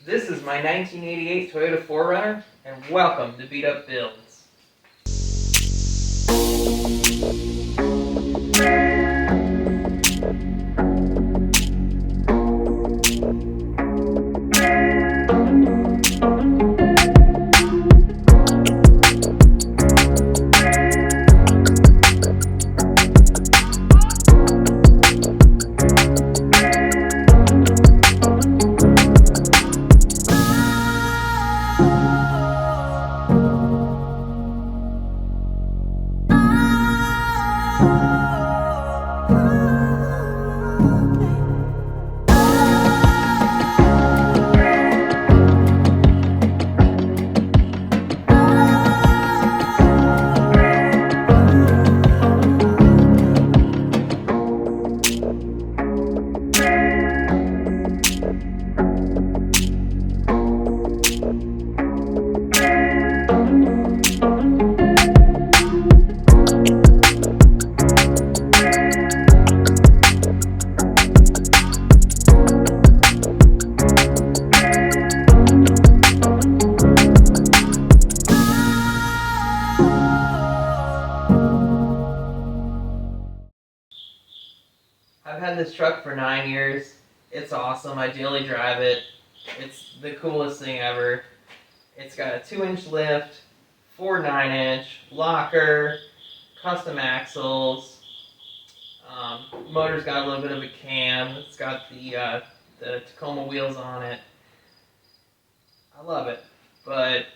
This is my 1988 Toyota 4Runner, and welcome to Beat Up Builds. I've had this truck for 9 years. It's awesome. I daily drive it. It's the coolest thing ever. It's got a 2-inch lift, 4 9-inch, locker, custom axles. Motor's got a little bit of a cam. It's got the Tacoma wheels on it. I love it. But,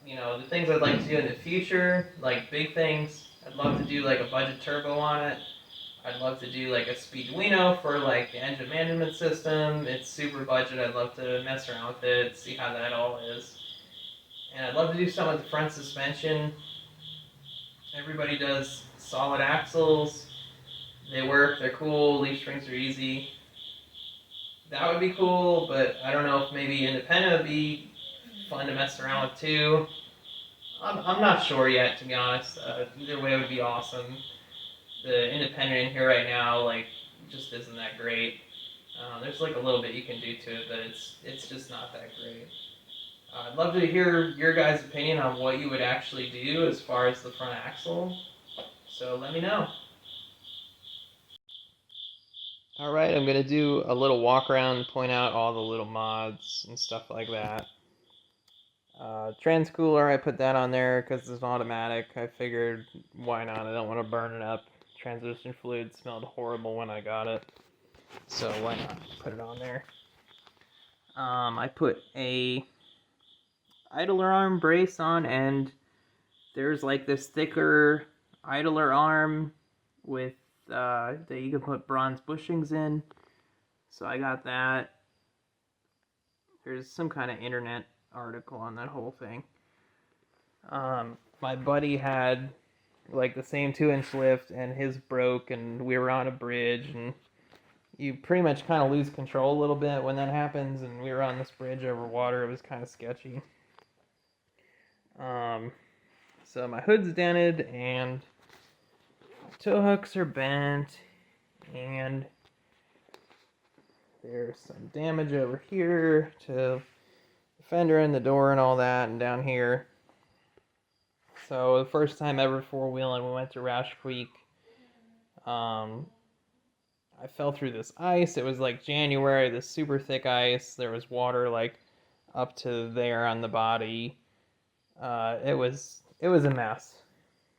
the things I'd like to do in the future, like big things, I'd love to do like a budget turbo on it. I'd love to do like a Speeduino for like the engine management system. It's super budget. I'd love to mess around with it, see how that all is. And I'd love to do some with the front suspension. Everybody does solid axles. They work, they're cool, leaf springs are easy. That would be cool, but I don't know if maybe independent would be fun to mess around with too. I'm not sure yet, to be honest. Either way would be awesome. The independent in here right now, just isn't that great. There's like a little bit you can do to it, but it's just not that great. I'd love to hear your guys' opinion on what you would actually do as far as the front axle. So let me know. Alright, I'm going to do a little walk around and point out all the little mods and stuff like that. Transcooler, I put that on there because it's automatic. I figured, why not? I don't want to burn it up. Transmission fluid smelled horrible when I got it, so why not put it on there. I put a idler arm brace on, and there's like this thicker idler arm with that you can put bronze bushings in, so I got that. There's some kind of internet article on that whole thing. My buddy had like the same 2-inch lift, and his broke, and we were on a bridge, and you pretty much kind of lose control a little bit when that happens, and we were on this bridge over water. It was kind of sketchy. So my hood's dented, and tow hooks are bent, and there's some damage over here to the fender and the door and all that, and down here. So the first time ever four-wheeling, we went to Roush Creek. I fell through this ice. It was like January, this super thick ice. There was water like up to there on the body. It was a mess.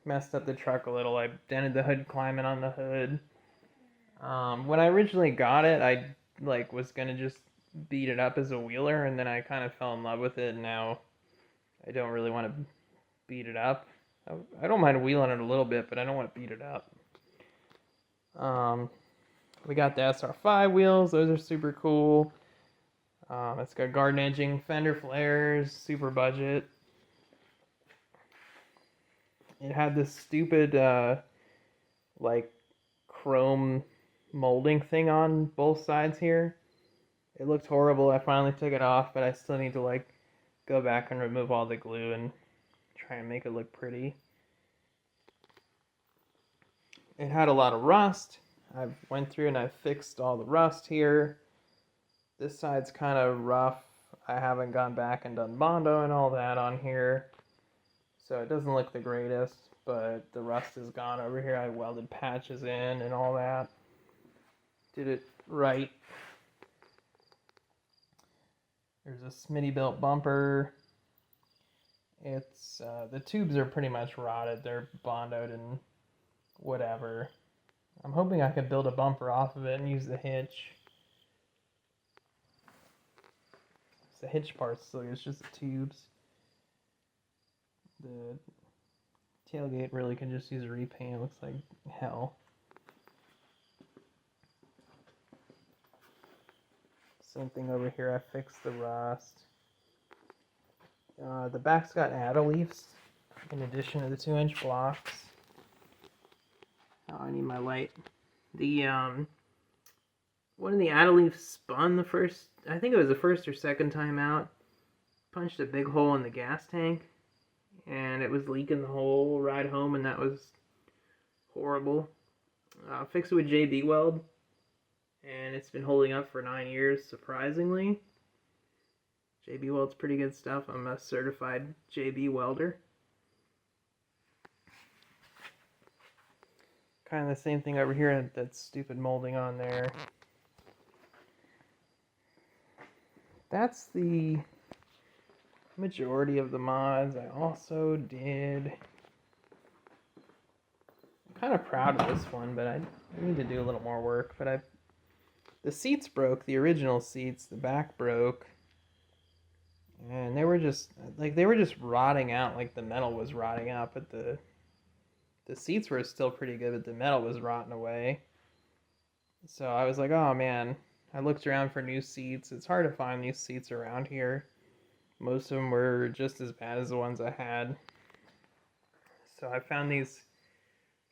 Messed up the truck a little. I dented the hood climbing on the hood. When I originally got it, I was gonna just beat it up as a wheeler, and then I kind of fell in love with it, and now I don't really want to beat it up. I don't mind wheeling it a little bit, but I don't want to beat it up. We got the SR5 wheels. Those are super cool. It's got garden edging fender flares, super budget. It had this stupid chrome molding thing on both sides here. It looked horrible. I finally took it off, but I still need to go back and remove all the glue and try and make it look pretty. It had a lot of rust. I went through and I fixed all the rust here. This side's kind of rough. I haven't gone back and done Bondo and all that on here, so it doesn't look the greatest, but the rust is gone over here. I welded patches in and all that. Did it right. There's a Smittybilt bumper. It's the tubes are pretty much rotted. They're bondoed and whatever. I'm hoping I could build a bumper off of it and use the hitch. The hitch part's still, it's just the tubes. The tailgate really can just use a repaint. It looks like hell. Same thing over here. I fixed the rust. The back's got Add-A-Leafs in addition to the 2-inch blocks. Oh, I need my light. The one of the Add-A-Leafs spun the first, I think it was the first or second time out. Punched a big hole in the gas tank, and it was leaking the whole ride home, and that was horrible. Fixed it with JB Weld, and it's been holding up for 9 years, surprisingly. JB Weld's pretty good stuff. I'm a certified JB welder. Kind of the same thing over here, that stupid molding on there. That's the majority of the mods. I also did... I'm kind of proud of this one, but I need to do a little more work. But the seats broke, the original seats, the back broke. And they were just rotting out, like the metal was rotting out, but the seats were still pretty good, but the metal was rotting away. So I was like, oh man. I looked around for new seats. It's hard to find these seats around here. Most of them were just as bad as the ones I had. So I found these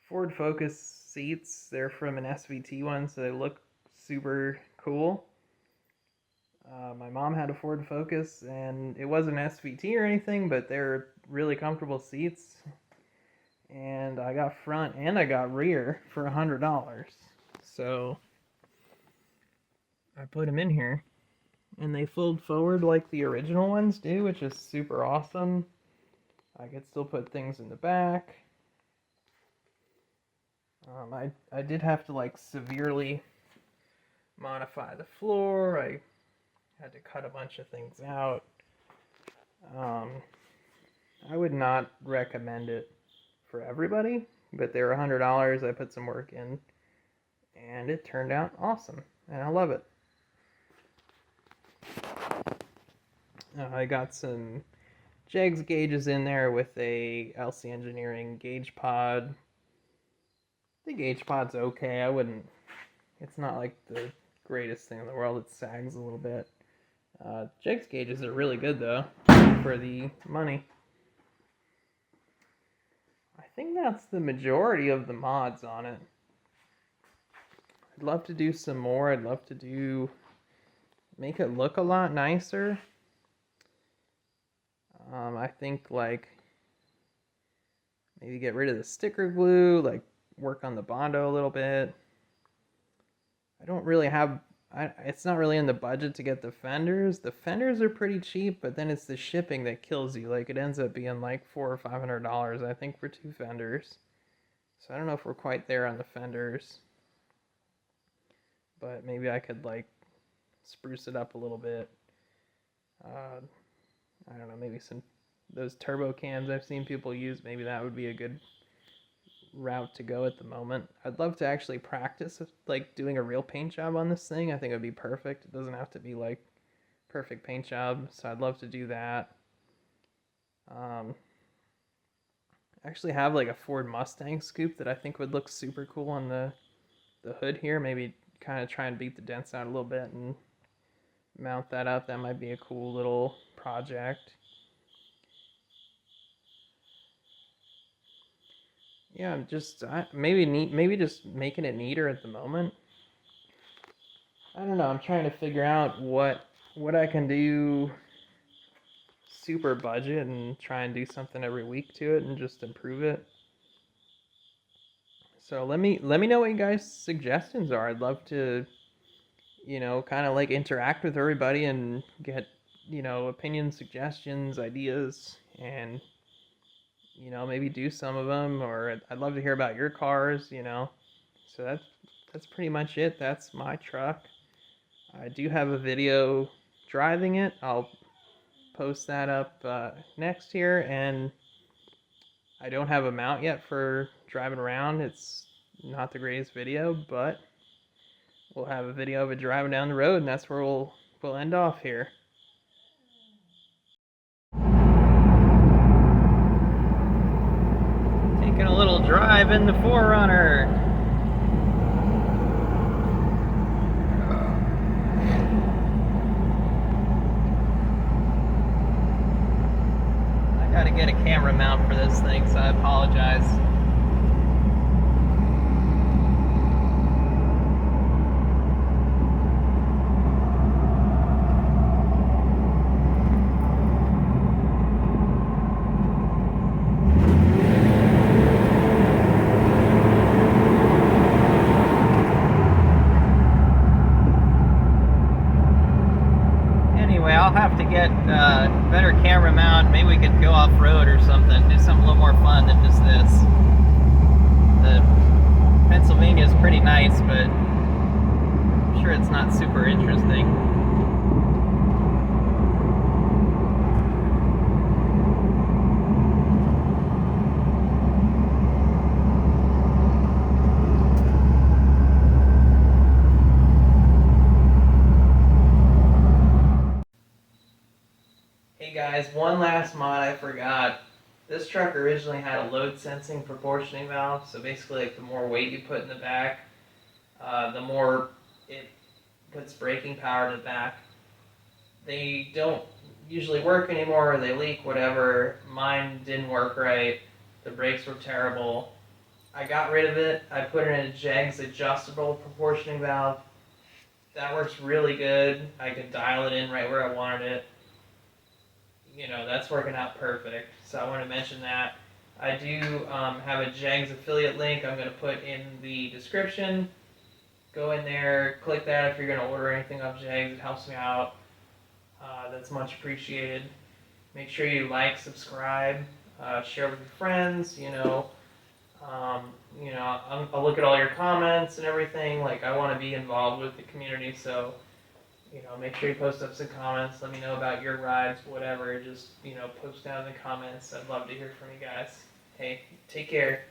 Ford Focus seats. They're from an SVT one, so they look super cool. My mom had a Ford Focus, and it wasn't SVT or anything, but they're really comfortable seats. And I got front and I got rear for $100. So I put them in here, and they fold forward like the original ones do, which is super awesome. I could still put things in the back. I did have to like severely modify the floor. I had to cut a bunch of things out. I would not recommend it for everybody, but they were $100. I put some work in, and it turned out awesome, and I love it. I got some Jegs gauges in there with a LC Engineering gauge pod. The gauge pod's okay. It's not like the greatest thing in the world. It sags a little bit. Jegs gauges are really good though, for the money. I think that's the majority of the mods on it. I'd love to do some more. I'd love to make it look a lot nicer. I think like maybe get rid of the sticker glue, like work on the Bondo a little bit. I don't really have, it's not really in the budget to get the fenders. The fenders are pretty cheap, but then it's the shipping that kills you. Like it ends up being like $400 or $500, I think, for 2 fenders. So I don't know if we're quite there on the fenders, but maybe I could like spruce it up a little bit. I don't know, maybe those turbo cams I've seen people use, maybe that would be a good route to go at the moment. I'd love to actually practice like doing a real paint job on this thing. I think it would be perfect. It doesn't have to be like perfect paint job, so I'd love to do that. I actually have like a Ford Mustang scoop that I think would look super cool on the hood here. Maybe kind of try and beat the dents out a little bit and mount that up. That might be a cool little project. Yeah, just maybe just making it neater at the moment. I don't know. I'm trying to figure out what I can do super budget and try and do something every week to it and just improve it. So let me know what you guys' suggestions are. I'd love to, kind of like interact with everybody and get opinions, suggestions, ideas, and maybe do some of them. Or I'd love to hear about your cars. So that's pretty much it. That's my truck. I do have a video driving it. I'll post that up next year, and I don't have a mount yet for driving around. It's not the greatest video, but we'll have a video of it driving down the road, and that's where we'll end off here. Taking a little drive in the 4Runner. I gotta get a camera mount for this thing, so I apologize. I'll have to get a better camera mount. Maybe we could go off-road or something, do something a little more fun than just this. The Pennsylvania is pretty nice, but I'm sure it's not super interesting. Hey guys, one last mod I forgot. This truck originally had a load sensing proportioning valve, so basically like the more weight you put in the back, the more it puts braking power to the back. They don't usually work anymore, or they leak, whatever. Mine didn't work right. The brakes were terrible. I got rid of it. I put in a Jegs adjustable proportioning valve. That works really good. I can dial it in right where I wanted it. That's working out perfect. So I want to mention that. I do have a Jegs affiliate link I'm going to put in the description. Go in there, click that if you're going to order anything off Jegs. It helps me out. That's much appreciated. Make sure you like, subscribe, share with your friends. I'll look at all your comments and everything. Like, I want to be involved with the community, so make sure you post up some comments. Let me know about your rides, whatever. Just, post down in the comments. I'd love to hear from you guys. Hey, take care.